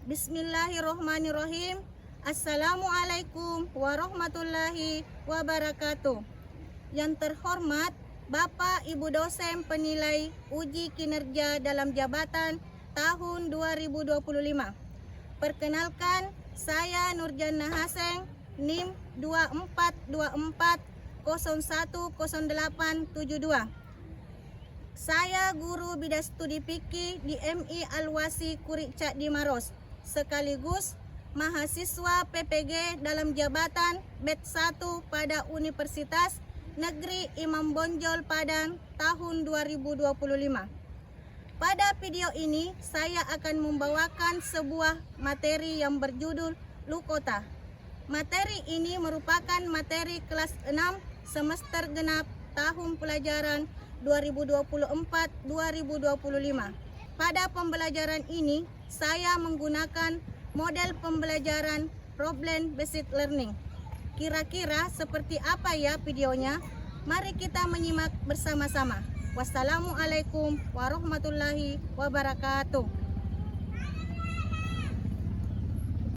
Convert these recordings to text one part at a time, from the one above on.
Bismillahirrohmanirrohim. Assalamualaikum warahmatullahi wabarakatuh. Yang terhormat Bapak Ibu dosen penilai uji kinerja dalam jabatan tahun 2025. Perkenalkan, saya Nurjana Haseng, NIM 2424010872. Saya guru bidang studi fikih di MI Al-Wasi Kurica di Maros, sekaligus mahasiswa PPG dalam jabatan Bet 1 pada Universitas Negeri Imam Bonjol Padang tahun 2025. Pada video ini saya akan membawakan sebuah materi yang berjudul Lukota. Materi ini merupakan materi kelas 6 semester genap tahun pelajaran 2024-2025. Pada pembelajaran ini, saya menggunakan model pembelajaran problem based learning. Kira-kira seperti apa ya videonya? Mari kita menyimak bersama-sama. Wassalamualaikum warahmatullahi wabarakatuh.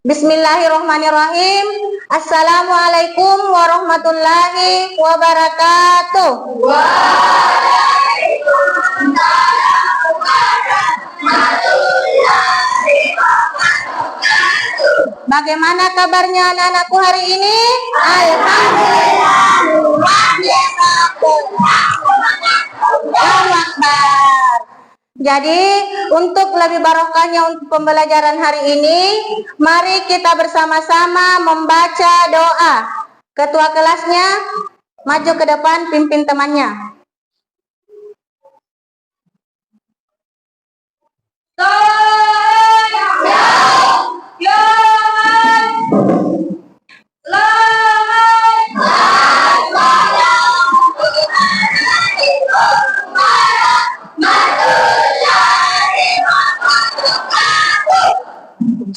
Bismillahirrahmanirrahim. Assalamualaikum warahmatullahi wabarakatuh. Bagaimana kabarnya anak-anakku hari ini? Alhamdulillah. Allahu Akbar. Jadi untuk lebih barokahnya untuk pembelajaran hari ini, mari kita bersama-sama membaca doa. Ketua kelasnya maju ke depan, pimpin temannya.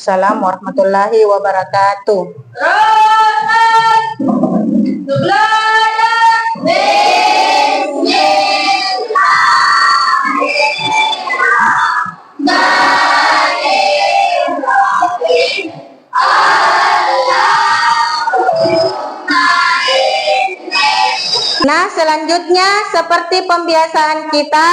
Assalamualaikum warahmatullahi wabarakatuh. Nah, selanjutnya seperti pembiasaan kita,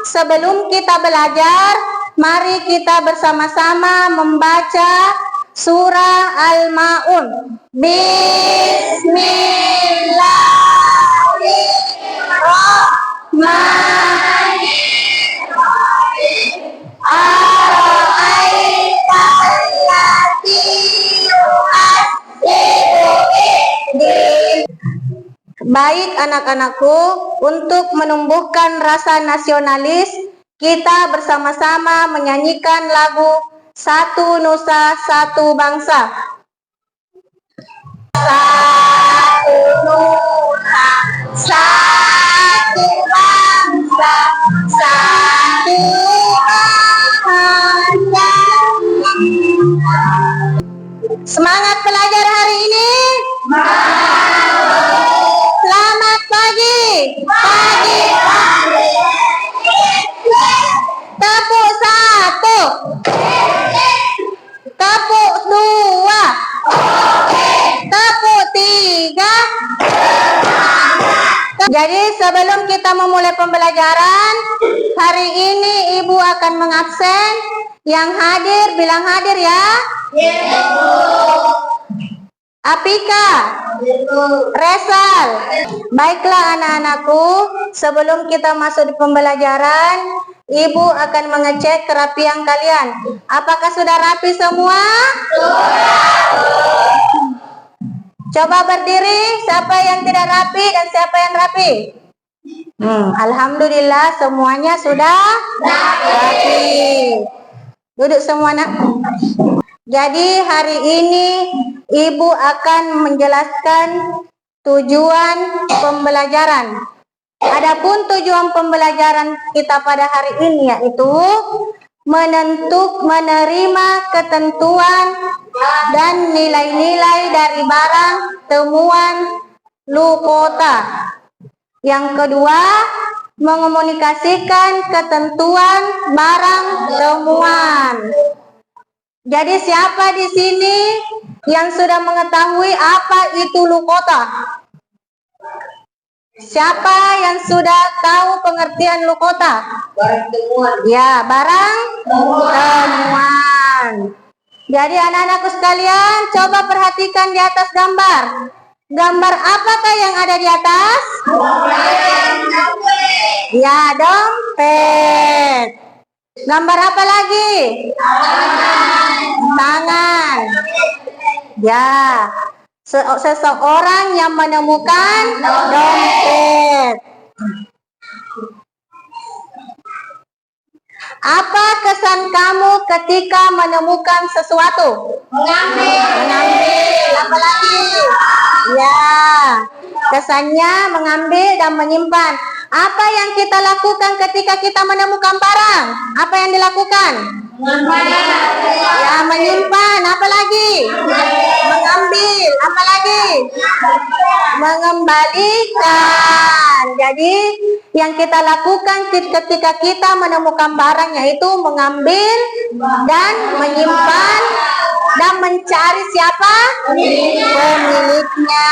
sebelum kita belajar, mari kita bersama-sama membaca surah Al-Ma'un. Bismillahirrahmanirrahim. Baik anak-anakku, untuk menumbuhkan rasa nasionalis, kita bersama-sama menyanyikan lagu Satu Nusa Satu Bangsa. Satu Nusa Satu Bangsa, satu bahasa. Semangat belajar hari ini. Selamat pagi. Pagi. Tepuk 1. Tepuk 2. Tepuk 3. Jadi sebelum kita memulai pembelajaran, hari ini Ibu akan mengabsen. Yang hadir bilang hadir ya. Apika, Resal. Baiklah anak-anakku, sebelum kita masuk di pembelajaran, Ibu akan mengecek kerapian kalian. Apakah sudah rapi semua? Coba berdiri, siapa yang tidak rapi dan siapa yang rapi? Alhamdulillah semuanya sudah rapi. Duduk semua nak. Jadi hari ini Ibu akan menjelaskan tujuan pembelajaran. Adapun tujuan pembelajaran kita pada hari ini yaitu menerima ketentuan dan nilai-nilai dari barang temuan Lukota. Yang kedua, mengomunikasikan ketentuan barang temuan. Jadi siapa di sini yang sudah mengetahui apa itu lukota? Siapa yang sudah tahu pengertian lukota? Barang temuan. Ya, barang temuan. Jadi anak-anakku sekalian, coba perhatikan di atas gambar. Gambar apakah yang ada di atas? Ya, dompet. Gambar apa lagi? Tangan. Ya, seseorang yang menemukan dompet. Apa kesan kamu ketika menemukan sesuatu? Mengambil. Apa lagi? Ya, kesannya mengambil dan menyimpan. Apa yang kita lakukan ketika kita menemukan barang? Apa yang dilakukan? Ya, menyimpan. Apa lagi? Mengambil. Apa lagi? Mengembalikan. Jadi yang kita lakukan ketika kita menemukan barang yaitu mengambil dan menyimpan dan mencari siapa? Pemiliknya.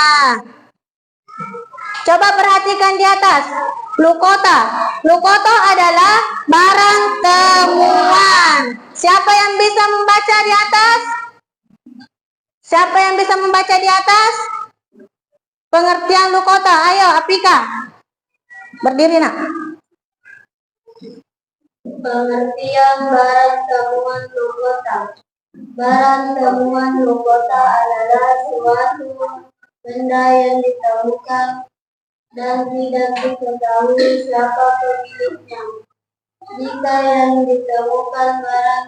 Coba perhatikan di atas. Lukota. Lukota adalah barang temuan. Siapa yang bisa membaca di atas? Siapa yang bisa membaca di atas? Pengertian lukota. Ayo, Apika. Berdiri, nak. Pengertian barang temuan lukota. Barang temuan lukota adalah suatu benda yang ditemukan dan tidak diketahui siapa pemiliknya. Jika yang ditemukan barang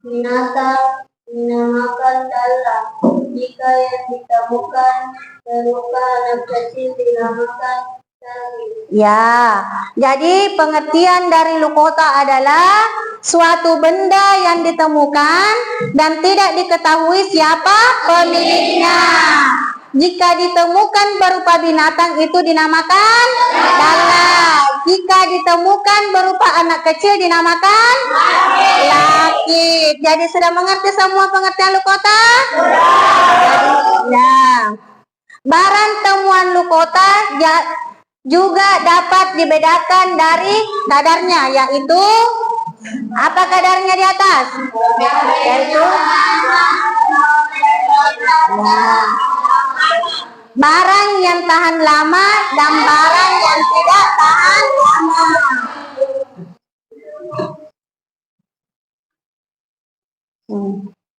binatang dinamakan dalang. Jika yang ditemukan berupa anak kecil dinamakan saling. Ya, jadi pengertian dari lukota adalah suatu benda yang ditemukan dan tidak diketahui siapa pemiliknya. Jika ditemukan berupa binatang itu dinamakan dalang. Jika ditemukan berupa anak kecil dinamakan laki. Jadi sudah mengerti semua pengertian lukota? Ya. Barang temuan lukota juga dapat dibedakan dari kadarnya, yaitu apa kadarnya di atas? Yaitu barang yang tahan lama dan barang yang tidak tahan lama.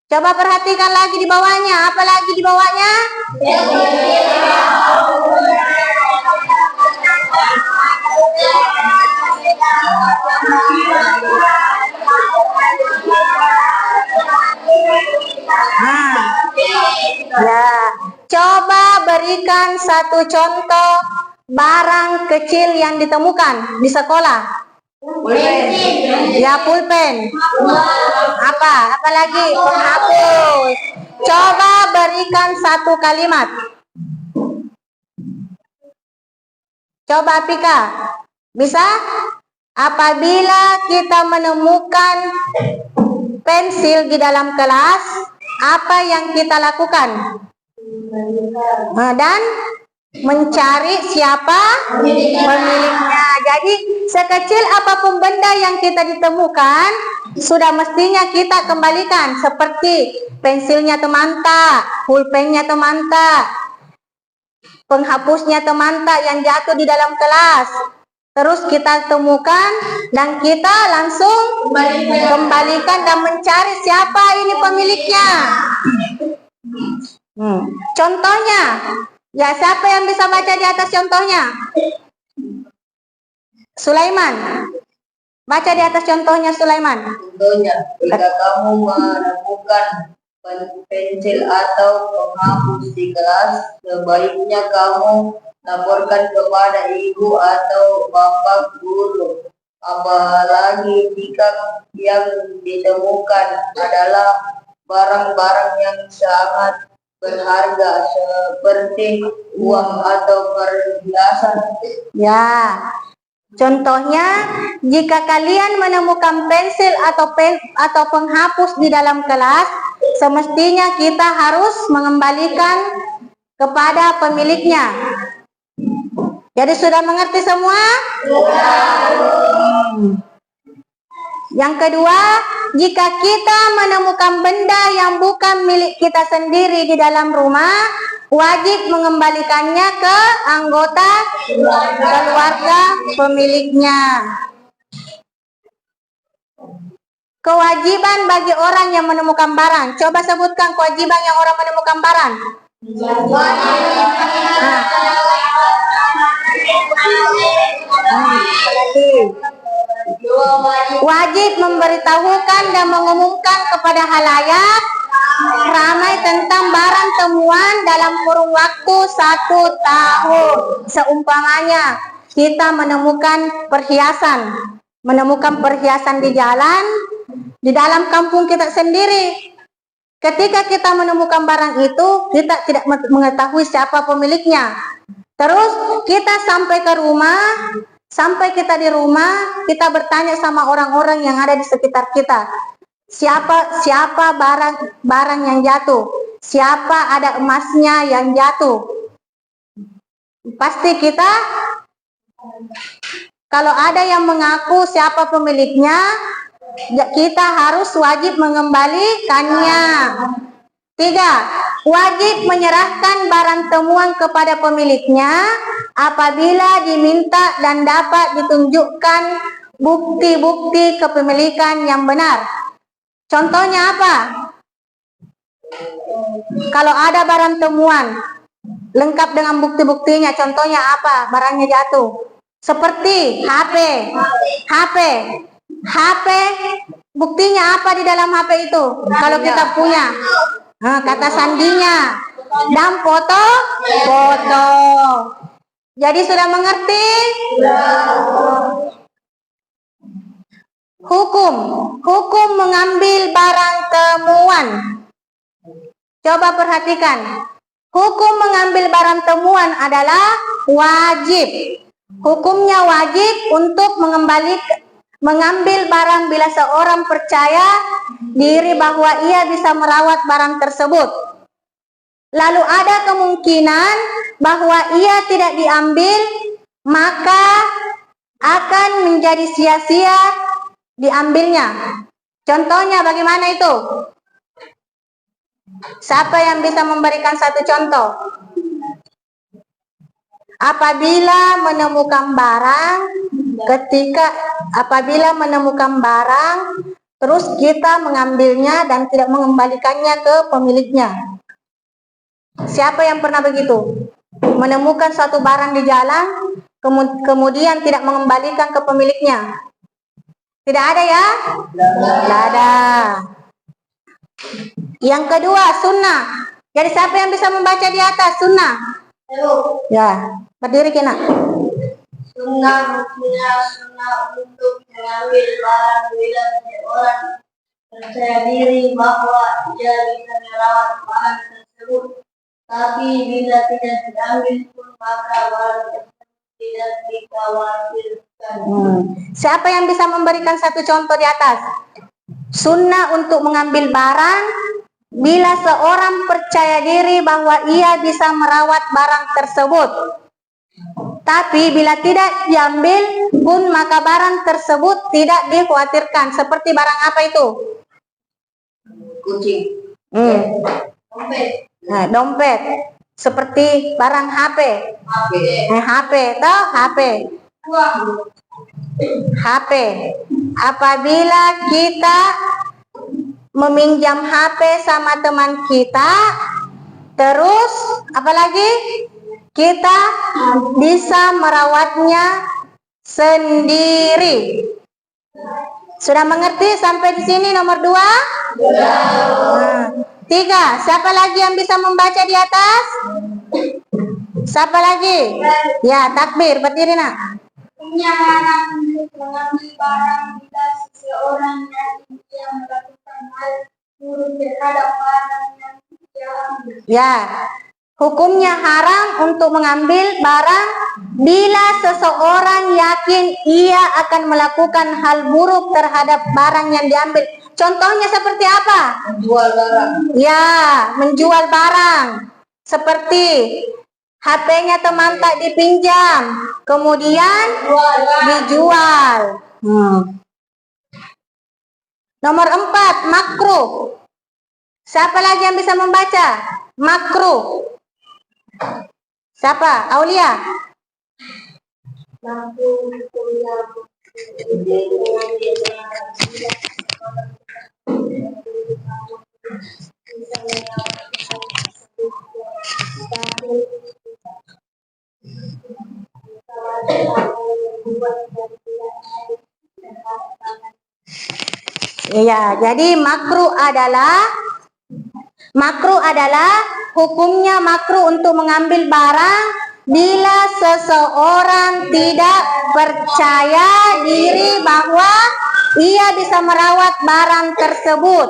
Coba perhatikan lagi di bawahnya. Apa lagi di bawahnya? Ya, coba berikan satu contoh barang kecil yang ditemukan di sekolah. Ya, pulpen. Apa lagi? Penghapus. Coba berikan satu kalimat. Coba Pika. Bisa? Apabila kita menemukan pensil di dalam kelas, apa yang kita lakukan? Dan mencari siapa pemiliknya. Jadi sekecil apapun benda yang kita ditemukan, sudah mestinya kita kembalikan. Seperti pensilnya temanta, pulpennya temanta, penghapusnya temanta yang jatuh di dalam kelas. Terus kita temukan dan kita langsung kembalikan dan mencari siapa ini pemiliknya. Contohnya, ya siapa yang bisa baca di atas contohnya? Sulaiman. Baca di atas contohnya Sulaiman. Contohnya, jika kamu menemukan pensil atau penghapus di kelas, sebaiknya kamu laporkan kepada ibu atau bapak guru. Apalagi jika yang ditemukan adalah barang-barang yang sangat berharga seperti uang atau perhiasan. Ya. Contohnya, jika kalian menemukan pensil atau penghapus di dalam kelas, semestinya kita harus mengembalikan kepada pemiliknya. Jadi sudah mengerti semua? Yang kedua, jika kita menemukan benda yang bukan milik kita sendiri di dalam rumah, wajib mengembalikannya ke anggota keluarga pemiliknya. Kewajiban bagi orang yang menemukan barang. Coba sebutkan kewajiban yang orang menemukan barang. Wajib memberitahukan dan mengumumkan kepada halayak ramai tentang barang temuan dalam kurun waktu 1 tahun. Seumpamanya kita menemukan perhiasan di jalan, di dalam kampung kita sendiri. Ketika kita menemukan barang itu, kita tidak mengetahui siapa pemiliknya. Terus kita sampai kita di rumah, kita bertanya sama orang-orang yang ada di sekitar kita. Siapa barang yang jatuh? Siapa ada emasnya yang jatuh? Pasti kita, kalau ada yang mengaku siapa pemiliknya, kita harus wajib mengembalikannya. 3. Wajib menyerahkan barang temuan kepada pemiliknya apabila diminta dan dapat ditunjukkan bukti-bukti kepemilikan yang benar. Contohnya apa? Kalau ada barang temuan lengkap dengan bukti-buktinya, contohnya apa? Barangnya jatuh. Seperti HP, buktinya apa di dalam HP itu? Kalau kita punya, kata sandinya dan foto. Jadi sudah mengerti? Hukum mengambil barang temuan. Coba perhatikan. Hukum mengambil barang temuan adalah wajib. Hukumnya wajib untuk mengambil barang bila seorang percaya diri bahwa ia bisa merawat barang tersebut. Lalu ada kemungkinan bahwa ia tidak diambil, maka akan menjadi sia-sia diambilnya. Contohnya bagaimana itu? Siapa yang bisa memberikan satu contoh? Apabila menemukan barang, terus kita mengambilnya dan tidak mengembalikannya ke pemiliknya. Siapa yang pernah begitu? Menemukan suatu barang di jalan, kemudian tidak mengembalikan ke pemiliknya. Tidak ada ya? Tidak ada. Yang kedua, sunnah. Jadi siapa yang bisa membaca di atas sunnah? Ya, berdiri kena. Sunnah untuk mengambil barang bila seorang percaya diri bahwa ia bisa merawat barang tersebut. Tapi bila tidak diambil pun maka barang tersebut tidak dikhawatirkan. Siapa yang bisa memberikan satu contoh di atas? Sunnah untuk mengambil barang bila seorang percaya diri bahwa ia bisa merawat barang tersebut. Tapi bila tidak diambil pun maka barang tersebut tidak dikhawatirkan. Seperti barang apa itu? Kucing. Dompet. Seperti barang HP. HP. Apabila kita meminjam HP sama teman kita, terus apalagi kita bisa merawatnya sendiri. Sudah mengerti sampai di sini nomor 2? 3. Siapa lagi yang bisa membaca di atas? Siapa lagi? Ya, takbir, berdiri nak. Hukumnya haram untuk mengambil barang bila seseorang yang melakukan hal buruk terhadap barang yang dia ambil. Ya, hukumnya haram untuk mengambil barang bila seseorang yakin ia akan melakukan hal buruk terhadap barang yang diambil. Contohnya seperti apa? Menjual barang. Ya, menjual barang. Seperti HP-nya teman tak dipinjam, kemudian dijual. Nomor 4, makruh. Siapa lagi yang bisa membaca? Makruh. Siapa? Aulia. Iya, jadi makruh adalah hukumnya makruh untuk mengambil barang bila seseorang tidak percaya diri bahwa ia bisa merawat barang tersebut,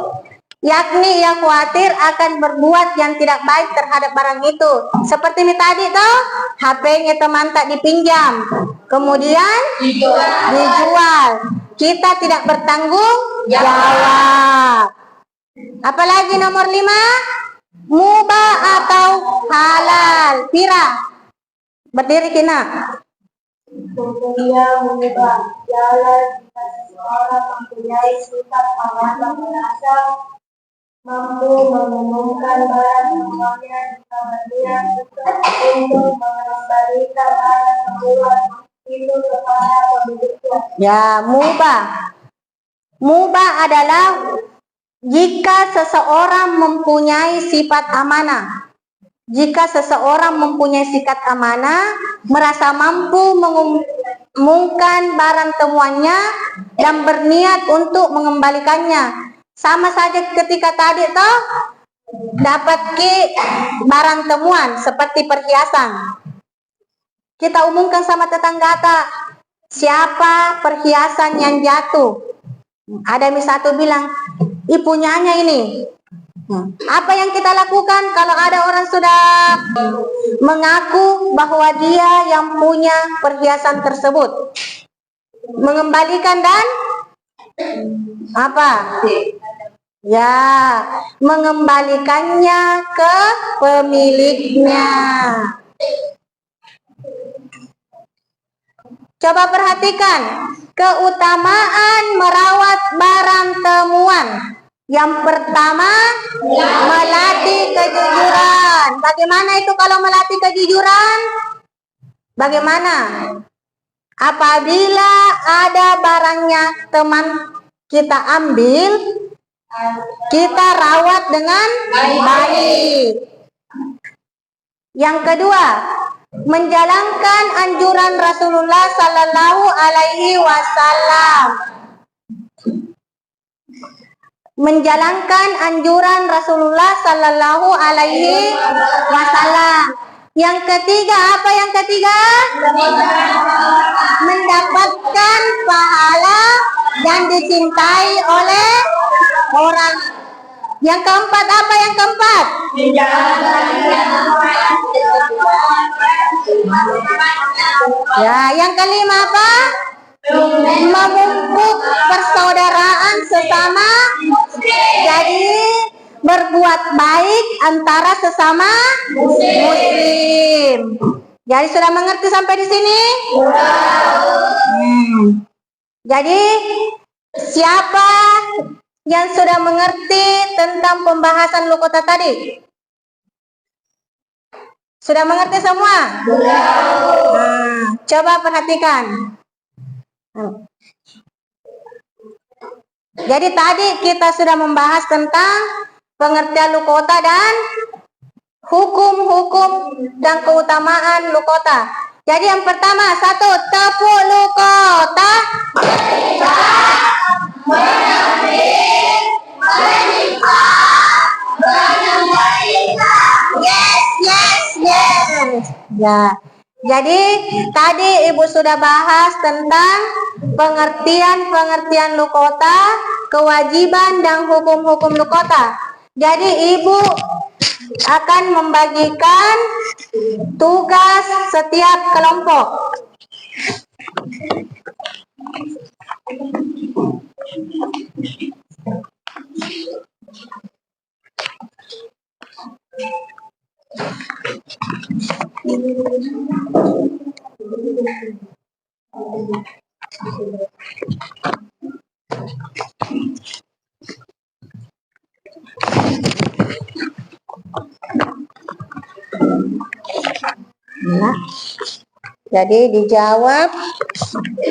yakni ia khawatir akan berbuat yang tidak baik terhadap barang itu. Seperti ini tadi toh, HP-nya teman tak dipinjam, kemudian dijual. Kita tidak bertanggung jawab. Apalagi nomor 5, mubah atau halal. Pira, berdiri kina. Hukumnya mengubah jalan jika seseorang mempunyai sifat amanah merasa mampu mengumumkan barang temuannya jika berniat untuk mengembalikan barang temuan itu kepada pemiliknya. Ya, mubah. Mubah adalah jika seseorang mempunyai sifat amanah. Jika seseorang mempunyai sifat amanah, merasa mampu mengumumkan barang temuannya dan berniat untuk mengembalikannya. Sama saja ketika tadi toh dapat barang temuan seperti perhiasan. Kita umumkan sama tetangga tak, siapa perhiasan yang jatuh. Ada satu bilang, ipunyanya ini. Apa yang kita lakukan kalau ada orang sudah mengaku bahwa dia yang punya perhiasan tersebut? Mengembalikan dan apa? Ya, mengembalikannya ke pemiliknya. Coba perhatikan keutamaan merawat barang temuan. Yang pertama, melatih kejujuran. Bagaimana itu kalau melatih kejujuran? Bagaimana? Apabila ada barangnya teman kita ambil, kita rawat dengan baik. Yang kedua, menjalankan anjuran Rasulullah Sallallahu Alaihi Wasallam. Menjalankan anjuran Rasulullah Sallallahu Alaihi Wasallam. Yang ketiga, apa yang ketiga? Mendapatkan pahala dan dicintai oleh orang. Yang keempat, apa yang keempat? Ya, yang kelima apa? Memupuk persaudaraan sesama. Jadi berbuat baik antara sesama muslim. Jadi sudah mengerti sampai di sini? Jadi siapa yang sudah mengerti tentang pembahasan Luqata tadi? Sudah mengerti semua? Nah, coba perhatikan. Jadi tadi kita sudah membahas tentang pengertian Luqata dan hukum-hukum dan keutamaan Luqata. Jadi yang pertama, 1, tepuk Luqata. Yes. Ya. Jadi tadi Ibu sudah bahas tentang pengertian Luqata, kewajiban dan hukum-hukum Luqata. Jadi Ibu akan membagikan tugas setiap kelompok. Nah, jadi dijawab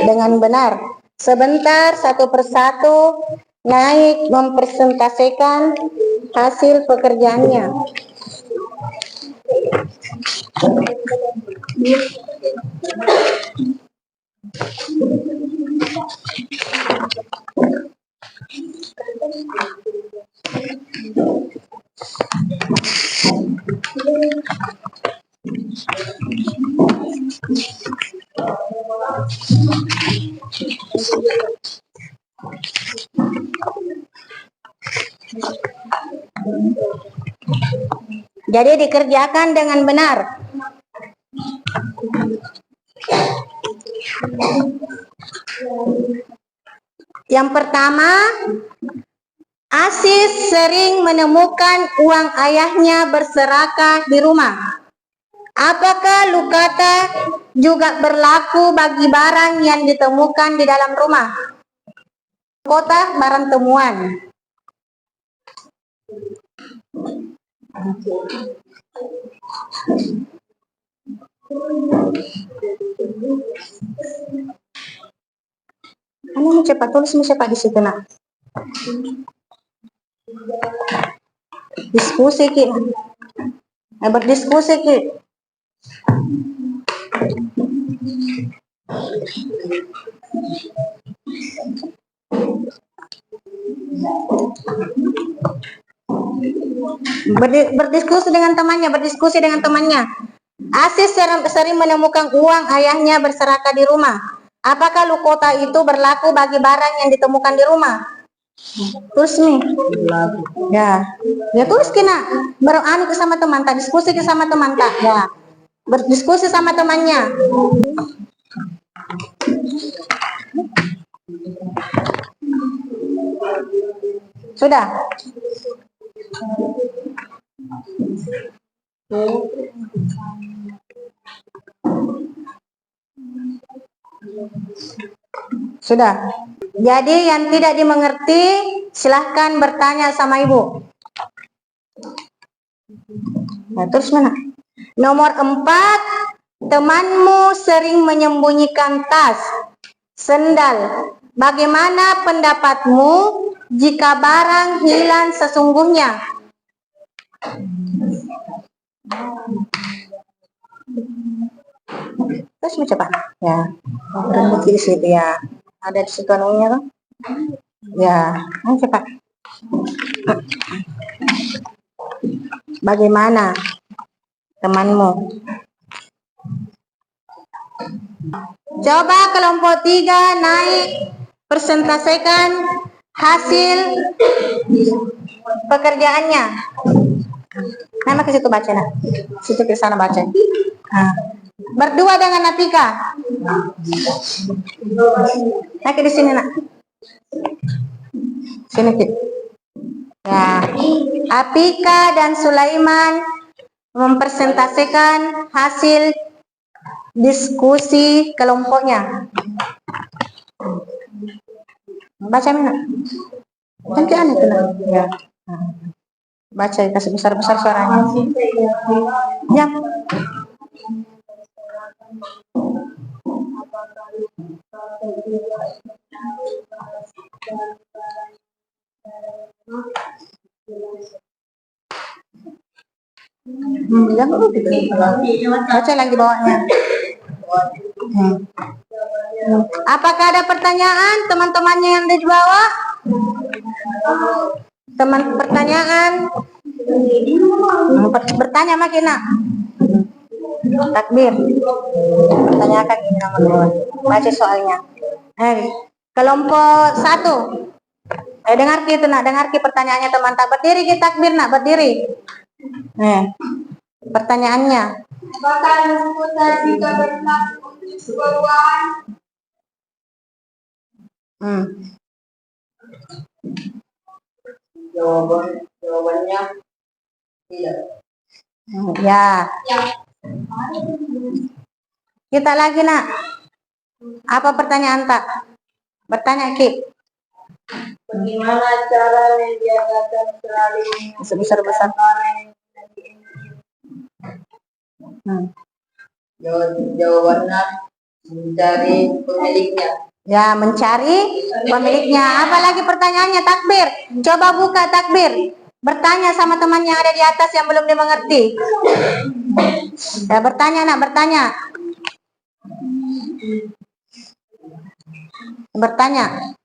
dengan benar. Sebentar, satu persatu naik mempresentasikan hasil pekerjaannya. Jadi dikerjakan dengan benar. Yang pertama, Asis sering menemukan uang ayahnya berserakah di rumah. Apakah Lukata juga berlaku bagi barang yang ditemukan di dalam rumah? Kota barang temuan. Anu cepat tulis cepat di situ nak. Diskusi ki. Berdiskusi ki. Berdiskusi dengan temannya. Asis sering menemukan uang ayahnya berserakah di rumah. Apakah Lukota itu berlaku bagi barang yang ditemukan di rumah? Tulis nih. Ya tulis kena. Beranu sama teman tak, diskusi sama teman tak. Ya. Berdiskusi sama temannya. Sudah. Sudah. Jadi yang tidak dimengerti silahkan bertanya sama ibu. Nah, terus mana? Nomor 4, temanmu sering menyembunyikan tas, sendal. Bagaimana pendapatmu jika barang hilang sesungguhnya? Terus mau cepat ya. Berhenti di situ ya. Ada di situ anunya kan? Ya, cepat. Bagaimana temanmu? Coba kelompok 3 naik presentasikan hasil pekerjaannya. Nama ke situ baca nak. Situ ke sana baca. Nah. Berdua dengan Atika. Naik di sini nak. Sini Kit. Ya. Apika dan Sulaiman mempresentasikan hasil diskusi kelompoknya. Baca mana? Nanti aneh tuh nak. Ya. Baca kasih besar-besar suaranya. Ya. Baca lagi bawahnya. Apakah ada pertanyaan teman-temannya yang ada di bawah? Teman pertanyaan? Bertanya makin nak. Takbir. Pertanyakan ini nomor 2. Baca soalnya. Kelompok 1. Dengar itu nak, dengar pertanyaannya teman tak berdiri kita takbir nak berdiri. Pertanyaannya. Apakah hal seputar jika berlaku untuk sebuah ruangan? Jawabannya tidak. Ya. Ya. Kita lagi, Nak. Apa pertanyaan tak? Bertanya, Ki. Bagaimana cara menjaga saling Besar-besar. Jawabannya mencari pemiliknya. Ya, mencari pemiliknya. Apalagi pertanyaannya, takbir. Coba buka takbir. Bertanya sama teman yang ada di atas yang belum dimengerti. Ya, bertanya, Nak, bertanya. Bertanya.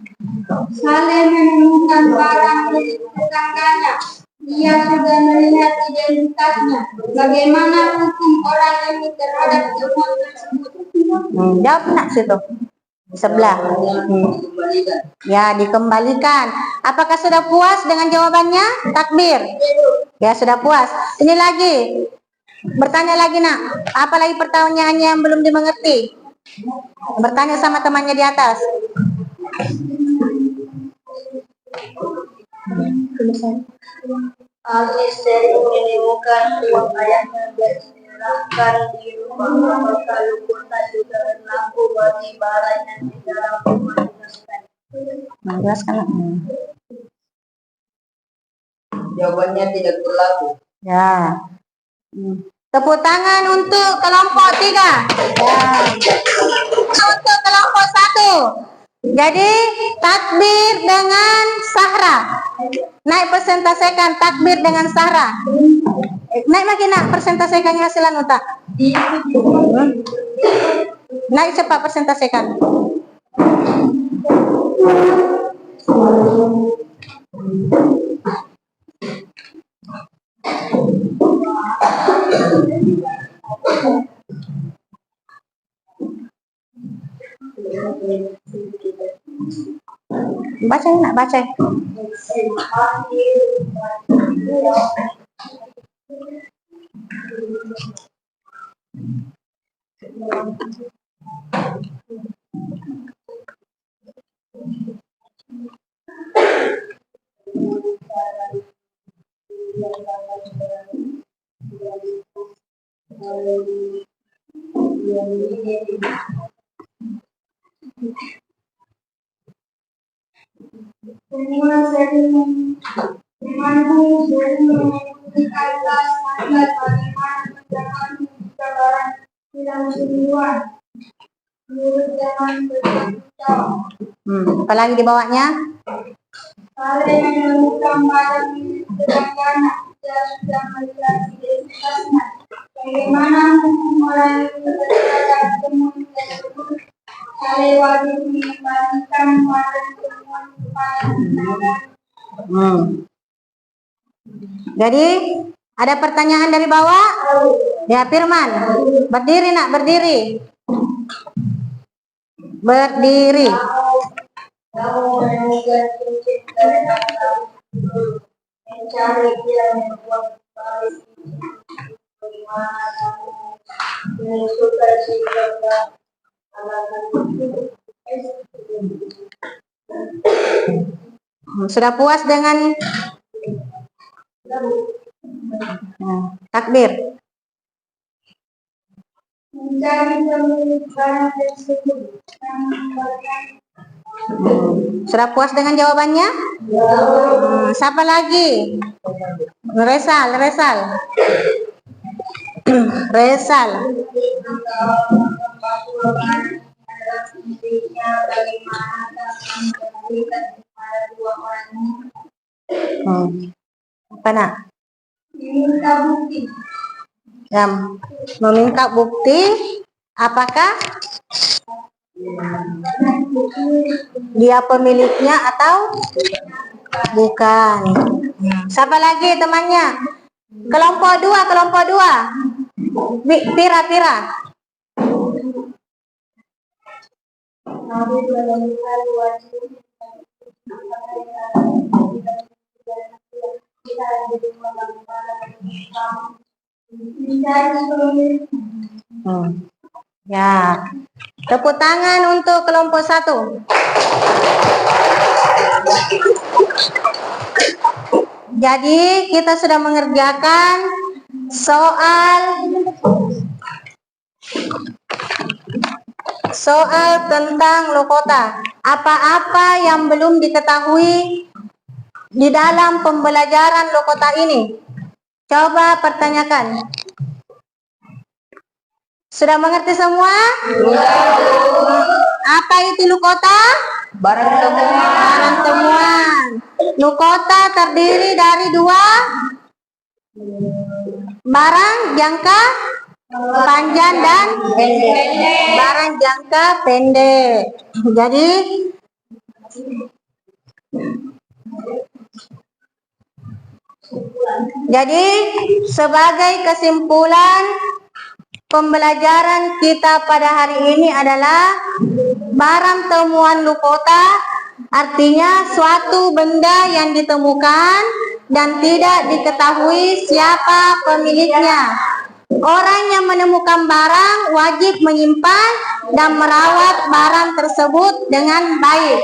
Saleh menemukan barang milik tetangganya. Ia sudah melihat identitasnya. Bagaimana hukum orang ini terhadap temuan tersebut? Jawab, Nak, situ. Sebelah. Dikembalikan. Ya, dikembalikan. Apakah sudah puas dengan jawabannya? Takbir. Ya, sudah puas. Ini lagi. Bertanya lagi, Nak. Apalagi pertanyaannya yang belum dimengerti? Bertanya sama temannya di atas. Ali sering menemukan uang ayahnya diserahkan di rumah. Apakah lukuta juga berlaku bagi barang yang di dalam rumah dijelaskan? Jelaskan, Nak. Jawabannya tidak berlaku. Ya. Tepuk tangan untuk kelompok 3. Ya. Untuk kelompok 1. Jadi takbir dengan sahra. Naik persentasekan takbir dengan sahra. Naik lagi, Nak, persentasekan hasilan utak. Naik cepat persentasekan. Baca, Nak, baca. Semua sering mengikuti atas mandat bagaimana menjaga jika barang hilang semua. Menurut zaman bertanggung Apalagi di bawahnya? Saleh menemukan barang milik tetangganya. Dia sudah melihat identitasnya. Bagaimana hukum orang itu terhadap temuan tersebut? Saleh wajib mengembalikan barang temuan kepada tetangga. Jadi ada pertanyaan dari bawah? Ya, Firman. Berdiri, Nak, berdiri. Berdiri. Kamu menemukan cincin tetangga. Mencari dia membuat balik. Bagaimana kamu menentukan sikap alasan itu? Sudah puas dengan takbir? Mencari pemilik barang tersebut. Sudah puas dengan jawabannya? Siapa lagi? Resal. Resal. Apa, Nak? Meminta bukti. Ya, meminta bukti. Apakah dia pemiliknya atau bukan? Siapa lagi temannya? Kelompok 2. Pira. kita di rumah mencari Ya, tepuk tangan untuk kelompok 1. Jadi kita sudah mengerjakan soal tentang lokota. Apa-apa yang belum diketahui di dalam pembelajaran lokota ini? Coba pertanyakan. Sudah mengerti semua? Apa itu lokota? Barang temuan. Barang temuan. Lokota terdiri dari 2 barang jangka panjang dan barang jangka pendek. Jadi sebagai kesimpulan pembelajaran kita pada hari ini adalah barang temuan lokota artinya suatu benda yang ditemukan dan tidak diketahui siapa pemiliknya. Orang yang menemukan barang wajib menyimpan dan merawat barang tersebut dengan baik.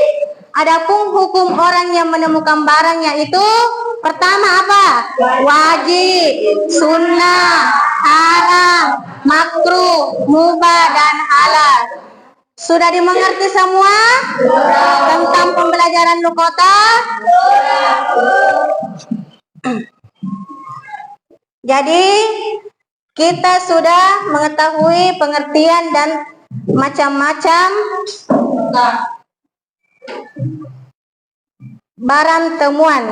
Adapun hukum orang yang menemukan barang yaitu pertama apa? Wajib, sunnah, haram, makruh, mubah, dan halal. Sudah dimengerti semua tentang pembelajaran lokota? Jadi kita sudah mengetahui pengertian dan macam-macam barang temuan.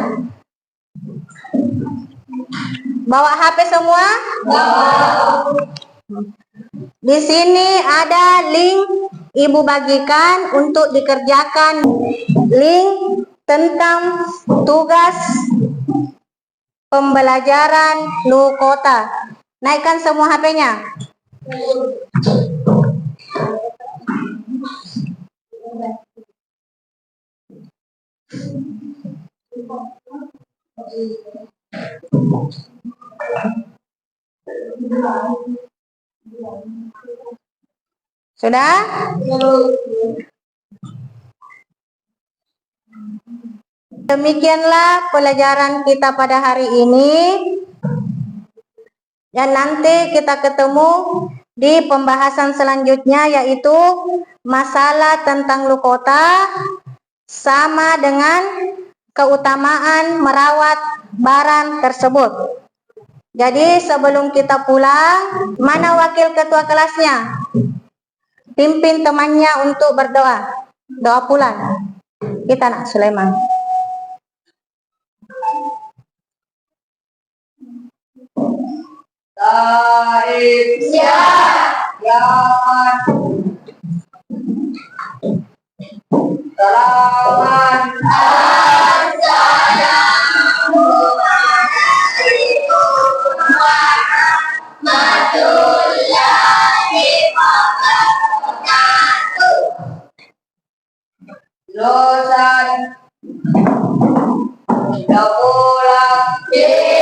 Bawa HP semua? Di sini ada link Ibu bagikan untuk dikerjakan, link tentang tugas pembelajaran lokota. Naikkan semua HP-nya. Sudah? Demikianlah pelajaran kita pada hari ini. Dan nanti kita ketemu di pembahasan selanjutnya, yaitu masalah tentang lokota sama dengan keutamaan merawat barang tersebut. Jadi sebelum kita pulang, mana wakil ketua kelasnya? Pimpin temannya untuk berdoa. Doa pulang. Kita nak Sulaiman. Taib siap. Selamat. Assalamualaikum warahmatullahi wabarakatuh. Dosa tidak pulang.